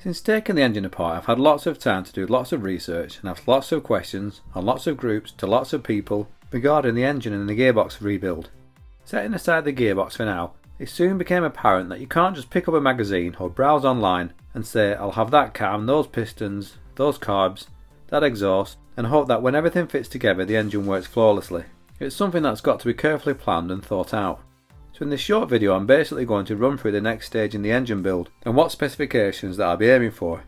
Since taking the engine apart, I've had lots of time to do lots of research and ask lots of questions on lots of groups to lots of people regarding the engine and the gearbox rebuild. Setting aside the gearbox for now, it soon became apparent that you can't just pick up a magazine or browse online and say I'll have that cam, those pistons, those carbs, that exhaust, and hope that when everything fits together the engine works flawlessly. It's something that's got to be carefully planned and thought out. So in this short video I'm basically going to run through the next stage in the engine build and what specifications that I'll be aiming for.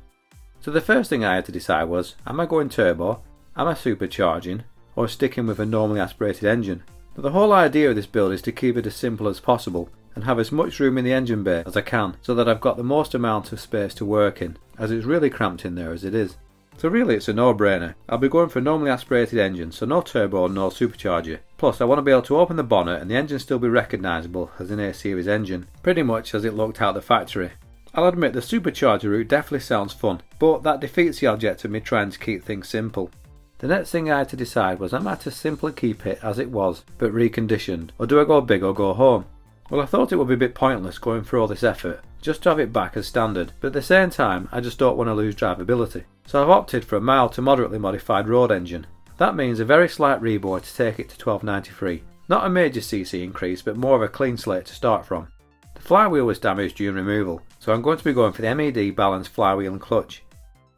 So the first thing I had to decide was, am I going turbo, am I supercharging, or sticking with a normally aspirated engine? Now the whole idea of this build is to keep it as simple as possible and have as much room in the engine bay as I can so that I've got the most amount of space to work in, as it's really cramped in there as it is. So really it's a no-brainer. I'll be going for a normally aspirated engine, so no turbo, no supercharger. Plus I want to be able to open the bonnet and the engine still be recognisable as an A-series engine, pretty much as it looked out the factory. I'll admit the supercharger route definitely sounds fun, but that defeats the object of me trying to keep things simple. The next thing I had to decide was, am I to simply keep it as it was, but reconditioned, or do I go big or go home? Well, I thought it would be a bit pointless going through all this effort, just to have it back as standard, but at the same time I just don't want to lose drivability. So I've opted for a mild to moderately modified road engine. That means a very slight rebore to take it to 1293. Not a major cc increase, but more of a clean slate to start from. The flywheel was damaged during removal, so I'm going to be going for the MED balanced flywheel and clutch.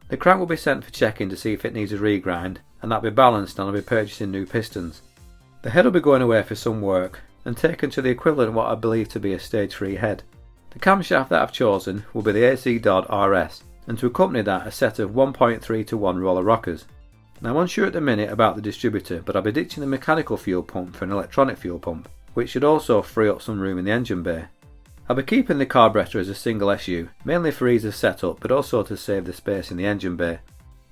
The crank will be sent for checking to see if it needs a regrind, and that'll be balanced and I'll be purchasing new pistons. The head will be going away for some work and taken to the equivalent of what I believe to be a stage 3 head. The camshaft that I've chosen will be the AC Dodd RS, and to accompany that a set of 1.3 to 1 roller rockers. Now I'm unsure at the minute about the distributor, but I'll be ditching the mechanical fuel pump for an electronic fuel pump, which should also free up some room in the engine bay. I'll be keeping the carburettor as a single SU, mainly for ease of setup but also to save the space in the engine bay.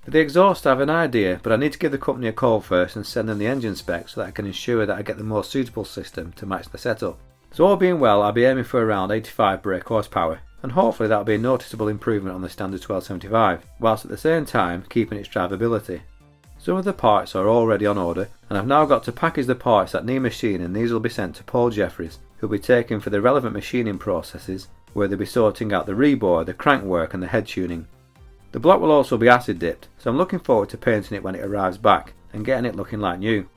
For the exhaust I have an idea, but I need to give the company a call first and send them the engine specs so that I can ensure that I get the most suitable system to match the setup. So all being well, I'll be aiming for around 85 brake horsepower, and hopefully that'll be a noticeable improvement on the standard 1275, whilst at the same time keeping its drivability. Some of the parts are already on order, and I've now got to package the parts that need machining, and these will be sent to Paul Jeffries, who will be taken for the relevant machining processes, where they'll be sorting out the rebore, the crank work and the head tuning. The block will also be acid dipped, so I'm looking forward to painting it when it arrives back, and getting it looking like new.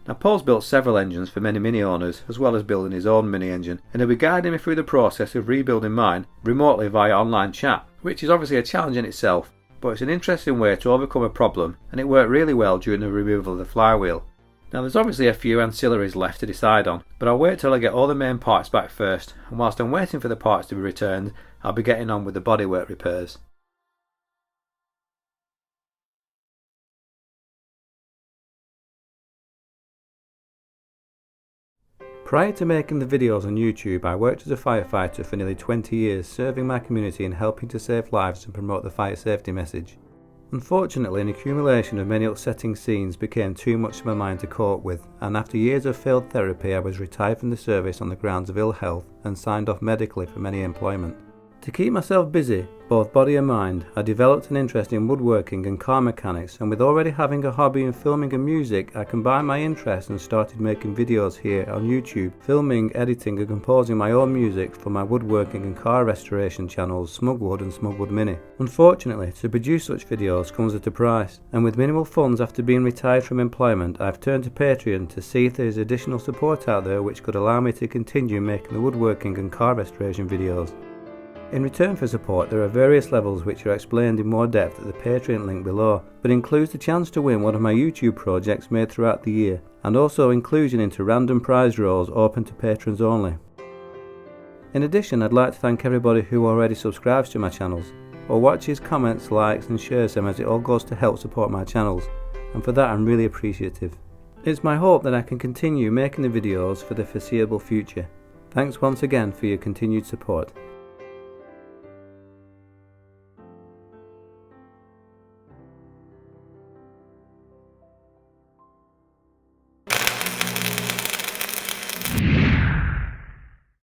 Now Paul's built several engines for many Mini owners, as well as building his own Mini engine, and he'll be guiding me through the process of rebuilding mine remotely via online chat, which is obviously a challenge in itself, but it's an interesting way to overcome a problem, and it worked really well during the removal of the flywheel. Now there's obviously a few ancillaries left to decide on, but I'll wait till I get all the main parts back first, and whilst I'm waiting for the parts to be returned, I'll be getting on with the bodywork repairs. Prior to making the videos on YouTube, I worked as a firefighter for nearly 20 years, serving my community and helping to save lives and promote the fire safety message. Unfortunately, an accumulation of many upsetting scenes became too much for my mind to cope with, and after years of failed therapy I was retired from the service on the grounds of ill health and signed off medically from any employment. To keep myself busy, both body and mind, I developed an interest in woodworking and car mechanics, and with already having a hobby in filming and music, I combined my interests and started making videos here on YouTube, filming, editing and composing my own music for my woodworking and car restoration channels Smugwood and Smugwood Mini. Unfortunately, to produce such videos comes at a price, and with minimal funds after being retired from employment, I've turned to Patreon to see if there is additional support out there which could allow me to continue making the woodworking and car restoration videos. In return for support, there are various levels which are explained in more depth at the Patreon link below, but includes the chance to win one of my YouTube projects made throughout the year, and also inclusion into random prize draws open to patrons only. In addition, I'd like to thank everybody who already subscribes to my channels, or watches, comments, likes and shares them, as it all goes to help support my channels, and for that I'm really appreciative. It's my hope that I can continue making the videos for the foreseeable future. Thanks once again for your continued support.